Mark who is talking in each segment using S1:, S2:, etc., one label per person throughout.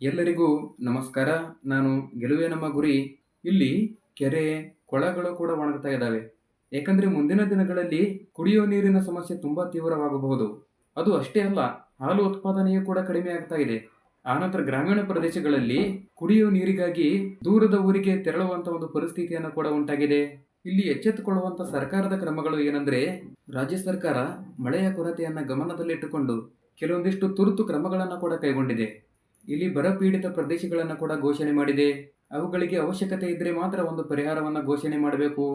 S1: ಎಲ್ಲರಿಗೂ ನಮಸ್ಕಾರ. ನಾನು ಗೆಲುವೇ ನಮ್ಮ ಗುರಿ. ಇಲ್ಲಿ ಕೆರೆ, ಕೊಳಗಳು ಕೂಡ ಒಣಗ್ತಾ ಇದ್ದಾವೆ. ಏಕೆಂದರೆ ಮುಂದಿನ ದಿನಗಳಲ್ಲಿ ಕುಡಿಯುವ ನೀರಿನ ಸಮಸ್ಯೆ ತುಂಬಾ ತೀವ್ರವಾಗಬಹುದು. ಅದು ಅಷ್ಟೇ ಅಲ್ಲ, ಹಾಲು ಉತ್ಪಾದನೆಯೂ ಕೂಡ ಕಡಿಮೆ ಆಗ್ತಾ ಇದೆ. ಆನಂತರ ಗ್ರಾಮೀಣ ಪ್ರದೇಶಗಳಲ್ಲಿ ಕುಡಿಯುವ ನೀರಿಗಾಗಿ ದೂರದ ಊರಿಗೆ ತೆರಳುವಂತ ಒಂದು ಪರಿಸ್ಥಿತಿಯನ್ನು ಕೂಡ ಉಂಟಾಗಿದೆ. ಇಲ್ಲಿ ಎಚ್ಚೆತ್ತುಕೊಳ್ಳುವಂತ ಸರ್ಕಾರದ ಕ್ರಮಗಳು ಏನಂದ್ರೆ, ರಾಜ್ಯ ಸರ್ಕಾರ ಮಳೆಯ ಕೊರತೆಯನ್ನ ಗಮನದಲ್ಲಿಟ್ಟುಕೊಂಡು ಕೆಲವೊಂದಿಷ್ಟು ತುರ್ತು ಕ್ರಮಗಳನ್ನು ಕೂಡ ಕೈಗೊಂಡಿದೆ. ಇಲ್ಲಿ ಬರ ಪೀಡಿತ ಪ್ರದೇಶಗಳನ್ನು ಕೂಡ ಘೋಷಣೆ ಮಾಡಿದೆ. ಅವುಗಳಿಗೆ ಅವಶ್ಯಕತೆ ಇದ್ರೆ ಮಾತ್ರ ಒಂದು ಪರಿಹಾರವನ್ನ ಘೋಷಣೆ ಮಾಡಬೇಕು.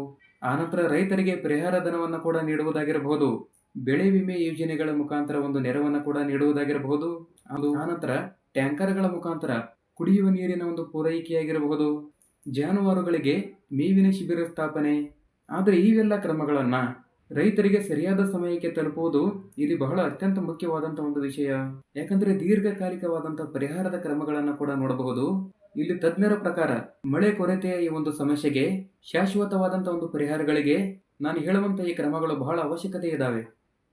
S1: ಆನಂತರ ರೈತರಿಗೆ ಪರಿಹಾರ ಧನವನ್ನು ಕೂಡ ನೀಡುವುದಾಗಿರಬಹುದು. ಬೆಳೆ ವಿಮೆ ಯೋಜನೆಗಳ ಮುಖಾಂತರ ಒಂದು ನೆರವನ್ನು ಕೂಡ ನೀಡುವುದಾಗಿರಬಹುದು. ಅದು ಆನಂತರ ಟ್ಯಾಂಕರ್ಗಳ ಮುಖಾಂತರ ಕುಡಿಯುವ ನೀರಿನ ಒಂದು ಪೂರೈಕೆಯಾಗಿರಬಹುದು. ಜಾನುವಾರುಗಳಿಗೆ ಮೇವಿನ ಶಿಬಿರ ಸ್ಥಾಪನೆ. ಆದರೆ ಇವೆಲ್ಲ ಕ್ರಮಗಳನ್ನ ರೈತರಿಗೆ ಸರಿಯಾದ ಸಮಯಕ್ಕೆ ತಲುಪುವುದು ಇಲ್ಲಿ ಬಹಳ ಅತ್ಯಂತ ಮುಖ್ಯವಾದಂತಹ ಒಂದು ವಿಷಯ. ಯಾಕಂದ್ರೆ ದೀರ್ಘಕಾಲಿಕವಾದಂತಹ ಪರಿಹಾರದ ಕ್ರಮಗಳನ್ನು ಕೂಡ ನೋಡಬಹುದು. ಇಲ್ಲಿ ತಜ್ಞರ ಪ್ರಕಾರ ಮಳೆ ಕೊರತೆಯ ಈ ಒಂದು ಸಮಸ್ಯೆಗೆ ಶಾಶ್ವತವಾದಂತಹ ಒಂದು ಪರಿಹಾರಗಳಿಗೆ ನಾನು ಹೇಳುವಂತ ಈ ಕ್ರಮಗಳು ಬಹಳ ಅವಶ್ಯಕತೆ ಇದ್ದಾವೆ.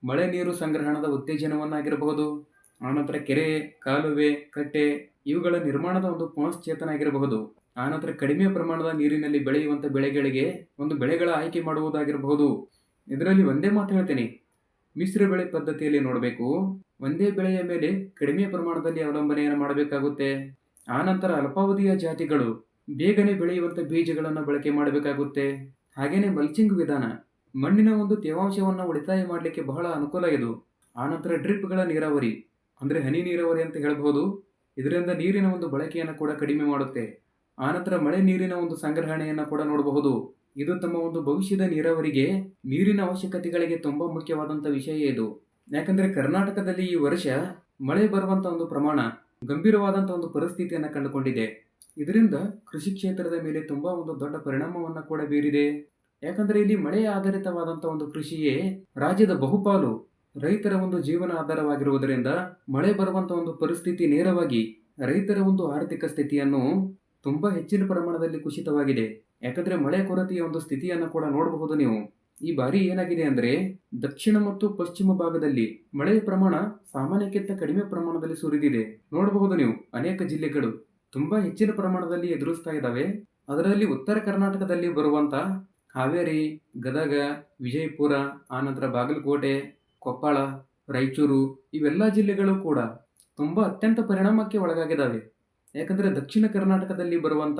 S1: ಮಳೆ ನೀರು ಸಂಗ್ರಹಣದ ಉತ್ತೇಜನವನ್ನಾಗಿರಬಹುದು. ಆನಂತರ ಕೆರೆ, ಕಾಲುವೆ, ಕಟ್ಟೆ ಇವುಗಳ ನಿರ್ಮಾಣದ ಒಂದು ಪುನಶ್ಚೇತನ ಆಗಿರಬಹುದು. ಆನಂತರ ಕಡಿಮೆ ಪ್ರಮಾಣದ ನೀರಿನಲ್ಲಿ ಬೆಳೆಯುವಂತ ಬೆಳೆಗಳಿಗೆ ಒಂದು ಬೆಳೆಗಳ ಆಯ್ಕೆ ಮಾಡುವುದಾಗಿರಬಹುದು. ಇದರಲ್ಲಿ ಒಂದೇ ಮಾತು ಹೇಳ್ತೇನೆ, ಮಿಶ್ರ ಬೆಳೆ ಪದ್ಧತಿಯಲ್ಲಿ ನೋಡಬೇಕು. ಒಂದೇ ಬೆಳೆಯ ಮೇಲೆ ಕಡಿಮೆ ಪ್ರಮಾಣದಲ್ಲಿ ಅವಲಂಬನೆಯನ್ನು ಮಾಡಬೇಕಾಗುತ್ತೆ. ಆನಂತರ ಅಲ್ಪಾವಧಿಯ ಜಾತಿಗಳು ಬೇಗನೆ ಬೆಳೆಯುವಂತ ಬೀಜಗಳನ್ನು ಬಳಕೆ ಮಾಡಬೇಕಾಗುತ್ತೆ. ಹಾಗೇನೆ ಮಲ್ಚಿಂಗ್ ವಿಧಾನ ಮಣ್ಣಿನ ಒಂದು ತೇವಾಂಶವನ್ನು ಉಳಿತಾಯ ಮಾಡಲಿಕ್ಕೆ ಬಹಳ ಅನುಕೂಲ ಇದು. ಆನಂತರ ಡ್ರಿಪ್ಗಳ ನೀರಾವರಿ ಅಂದ್ರೆ ಹನಿ ನೀರಾವರಿ ಅಂತ ಹೇಳಬಹುದು. ಇದರಿಂದ ನೀರಿನ ಒಂದು ಬಳಕೆಯನ್ನು ಕೂಡ ಕಡಿಮೆ ಮಾಡುತ್ತೆ. ಆನಂತರ ಮಳೆ ನೀರಿನ ಒಂದು ಸಂಗ್ರಹಣೆಯನ್ನು ಕೂಡ ನೋಡಬಹುದು. ಇದು ತಮ್ಮ ಒಂದು ಭವಿಷ್ಯದ ನೀರಾವರಿಗೆ ನೀರಿನ ಅವಶ್ಯಕತೆಗಳಿಗೆ ತುಂಬಾ ಮುಖ್ಯವಾದಂತ ವಿಷಯ ಇದು. ಯಾಕಂದ್ರೆ ಕರ್ನಾಟಕದಲ್ಲಿ ಈ ವರ್ಷ ಮಳೆ ಬರುವಂತ ಒಂದು ಪ್ರಮಾಣ ಗಂಭೀರವಾದಂತ ಒಂದು ಪರಿಸ್ಥಿತಿಯನ್ನು ಕಂಡುಕೊಂಡಿದೆ. ಇದರಿಂದ ಕೃಷಿ ಕ್ಷೇತ್ರದ ಮೇಲೆ ತುಂಬಾ ಒಂದು ದೊಡ್ಡ ಪರಿಣಾಮವನ್ನ ಕೂಡ ಬೀರಿದೆ. ಯಾಕಂದ್ರೆ ಇಲ್ಲಿ ಮಳೆ ಆಧಾರಿತವಾದಂತ ಒಂದು ಕೃಷಿಯೇ ರಾಜ್ಯದ ಬಹುಪಾಲು ರೈತರ ಒಂದು ಜೀವನ ಆಧಾರವಾಗಿರುವುದರಿಂದ ಮಳೆ ಬರುವಂತ ಒಂದು ಪರಿಸ್ಥಿತಿ ನೇರವಾಗಿ ರೈತರ ಒಂದು ಆರ್ಥಿಕ ಸ್ಥಿತಿಯನ್ನು ತುಂಬಾ ಹೆಚ್ಚಿನ ಪ್ರಮಾಣದಲ್ಲಿ ಕುಸಿತವಾಗಿದೆ. ಯಾಕಂದ್ರೆ ಮಳೆ ಕೊರತೆಯ ಒಂದು ಸ್ಥಿತಿಯನ್ನು ಕೂಡ ನೋಡಬಹುದು ನೀವು. ಈ ಬಾರಿ ಏನಾಗಿದೆ ಅಂದ್ರೆ, ದಕ್ಷಿಣ ಮತ್ತು ಪಶ್ಚಿಮ ಭಾಗದಲ್ಲಿ ಮಳೆಯ ಪ್ರಮಾಣ ಸಾಮಾನ್ಯಕ್ಕಿಂತ ಕಡಿಮೆ ಪ್ರಮಾಣದಲ್ಲಿ ಸುರಿದಿದೆ. ನೋಡಬಹುದು ನೀವು, ಅನೇಕ ಜಿಲ್ಲೆಗಳು ತುಂಬಾ ಹೆಚ್ಚಿನ ಪ್ರಮಾಣದಲ್ಲಿ ಎದುರಿಸ್ತಾ ಇದ್ದಾವೆ. ಅದರಲ್ಲಿ ಉತ್ತರ ಕರ್ನಾಟಕದಲ್ಲಿ ಬರುವಂತ ಹಾವೇರಿ, ಗದಗ, ವಿಜಯಪುರ, ಆನಂತರ ಬಾಗಲಕೋಟೆ, ಕೊಪ್ಪಳ, ರಾಯಚೂರು ಇವೆಲ್ಲ ಜಿಲ್ಲೆಗಳು ಕೂಡ ತುಂಬಾ ಅತ್ಯಂತ ಪರಿಣಾಮಕ್ಕೆ ಒಳಗಾಗಿದ್ದಾವೆ. ಯಾಕಂದ್ರೆ ದಕ್ಷಿಣ ಕರ್ನಾಟಕದಲ್ಲಿ ಬರುವಂತ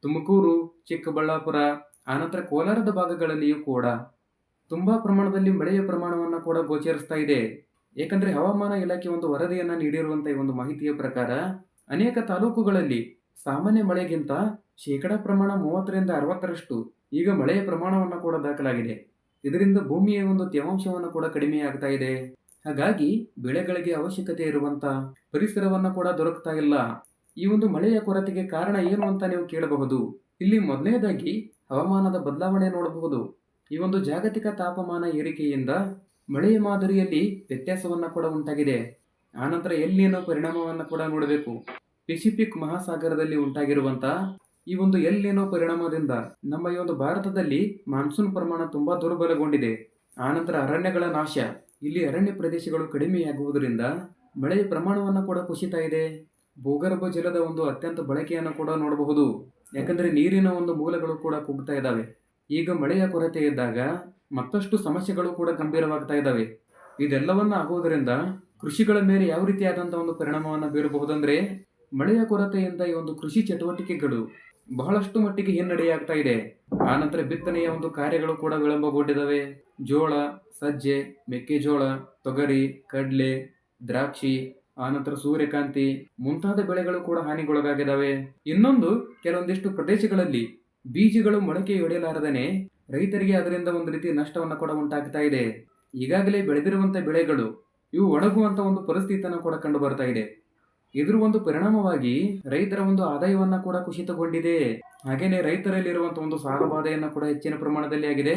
S1: ತುಮಕೂರು, ಚಿಕ್ಕಬಳ್ಳಾಪುರ, ಆನಂತರ ಕೋಲಾರದ ಭಾಗಗಳಲ್ಲಿಯೂ ಕೂಡ ತುಂಬಾ ಪ್ರಮಾಣದಲ್ಲಿ ಮಳೆಯ ಪ್ರಮಾಣವನ್ನು ಕೂಡ ಗೋಚರಿಸ್ತಾ ಇದೆ. ಏಕೆಂದ್ರೆ ಹವಾಮಾನ ಇಲಾಖೆ ಒಂದು ವರದಿಯನ್ನ ನೀಡಿರುವಂತಹ ಈ ಒಂದು ಮಾಹಿತಿಯ ಪ್ರಕಾರ ಅನೇಕ ತಾಲೂಕುಗಳಲ್ಲಿ ಸಾಮಾನ್ಯ ಮಳೆಗಿಂತ ಶೇಕಡಾ ಪ್ರಮಾಣ 30ರಿಂದ 60ರಷ್ಟು ಈಗ ಮಳೆಯ ಪ್ರಮಾಣವನ್ನು ಕೂಡ ದಾಖಲಾಗಿದೆ. ಇದರಿಂದ ಭೂಮಿಯ ಒಂದು ತೇವಾಂಶವನ್ನು ಕೂಡ ಕಡಿಮೆ ಆಗ್ತಾ ಇದೆ. ಹಾಗಾಗಿ ಬೆಳೆಗಳಿಗೆ ಅವಶ್ಯಕತೆ ಇರುವಂತ ಪರಿಸರವನ್ನ ಕೂಡ ದೊರಕ್ತಾ ಇಲ್ಲ. ಈ ಒಂದು ಮಳೆಯ ಕೊರತೆಗೆ ಕಾರಣ ಏನು ಅಂತ ನೀವು ಕೇಳಬಹುದು. ಇಲ್ಲಿ ಮೊದಲನೇದಾಗಿ ಹವಾಮಾನದ ಬದಲಾವಣೆ ನೋಡಬಹುದು. ಈ ಒಂದು ಜಾಗತಿಕ ತಾಪಮಾನ ಏರಿಕೆಯಿಂದ ಮಳೆಯ ಮಾದರಿಯಲ್ಲಿ ವ್ಯತ್ಯಾಸವನ್ನ ಕೂಡ ಉಂಟಾಗಿದೆ. ಆನಂತರ ಎಲ್ನಿನೋ ಪರಿಣಾಮವನ್ನು ಕೂಡ ನೋಡಬೇಕು. ಪೆಸಿಫಿಕ್ ಮಹಾಸಾಗರದಲ್ಲಿ ಉಂಟಾಗಿರುವಂತ ಈ ಒಂದು ಎಲ್ನಿನೋ ಪರಿಣಾಮದಿಂದ ನಮ್ಮ ಈ ಒಂದು ಭಾರತದಲ್ಲಿ ಮಾನ್ಸೂನ್ ಪ್ರಮಾಣ ತುಂಬಾ ದುರ್ಬಲಗೊಂಡಿದೆ. ಆನಂತರ ಅರಣ್ಯಗಳ ನಾಶ, ಇಲ್ಲಿ ಅರಣ್ಯ ಪ್ರದೇಶಗಳು ಕಡಿಮೆಯಾಗುವುದರಿಂದ ಮಳೆಯ ಪ್ರಮಾಣವನ್ನು ಕೂಡ ಕುಸಿತಾ ಇದೆ. ಭೂಗರ್ಭ ಜಲದ ಒಂದು ಅತ್ಯಂತ ಬಳಕೆಯನ್ನು ಕೂಡ ನೋಡಬಹುದು. ಯಾಕಂದ್ರೆ ನೀರಿನ ಒಂದು ಮೂಲಗಳು ಕೂಡ ಕುಗ್ತಾ ಇದ್ದಾವೆ. ಈಗ ಮಳೆಯ ಕೊರತೆ ಇದ್ದಾಗ ಮತ್ತಷ್ಟು ಸಮಸ್ಯೆಗಳು ಕೂಡ ಗಂಭೀರವಾಗ್ತಾ ಇದ್ದಾವೆ. ಇದೆಲ್ಲವನ್ನ ಆಗುವುದರಿಂದ ಕೃಷಿಗಳ ಮೇಲೆ ಯಾವ ರೀತಿಯಾದಂತಹ ಒಂದು ಪರಿಣಾಮವನ್ನು ಬೀರಬಹುದಂದ್ರೆ, ಮಳೆಯ ಕೊರತೆಯಿಂದ ಈ ಒಂದು ಕೃಷಿ ಚಟುವಟಿಕೆಗಳು ಬಹಳಷ್ಟು ಮಟ್ಟಿಗೆ ಹಿನ್ನಡೆಯಾಗ್ತಾ ಇದೆ. ಆನಂತರ ಬಿತ್ತನೆಯ ಒಂದು ಕಾರ್ಯಗಳು ಕೂಡ ವಿಳಂಬಗೊಂಡಿದ್ದಾವೆ. ಜೋಳ, ಸಜ್ಜೆ, ಮೆಕ್ಕೆಜೋಳ, ತೊಗರಿ, ಕಡ್ಲೆ, ದ್ರಾಕ್ಷಿ, ಆನಂತರ ಸೂರ್ಯಕಾಂತಿ ಮುಂತಾದ ಬೆಳೆಗಳು ಕೂಡ ಹಾನಿಗೊಳಗಾಗಿದ್ದಾವೆ. ಇನ್ನೊಂದು, ಕೆಲವೊಂದಿಷ್ಟು ಪ್ರದೇಶಗಳಲ್ಲಿ ಬೀಜಗಳು ಮೊಳಕೆಯೊಡೆಯಲಾರದೇನೆ ರೈತರಿಗೆ ಅದರಿಂದ ಒಂದು ರೀತಿ ನಷ್ಟವನ್ನು ಕೂಡ ಉಂಟಾಗ್ತಾ ಇದೆ. ಈಗಾಗಲೇ ಬೆಳೆದಿರುವಂತ ಬೆಳೆಗಳು ಇವು ಒಣಗುವಂತ ಒಂದು ಪರಿಸ್ಥಿತಿಯನ್ನು ಕೂಡ ಕಂಡು ಬರ್ತಾ ಇದೆ. ಇದ್ರ ಒಂದು ಪರಿಣಾಮವಾಗಿ ರೈತರ ಒಂದು ಆದಾಯವನ್ನ ಕೂಡ ಕುಸಿತಗೊಂಡಿದೆ. ಹಾಗೇನೆ ರೈತರಲ್ಲಿರುವಂತಹ ಒಂದು ಸಾಲಬಾಧೆಯನ್ನ ಕೂಡ ಹೆಚ್ಚಿನ ಪ್ರಮಾಣದಲ್ಲಿ ಆಗಿದೆ.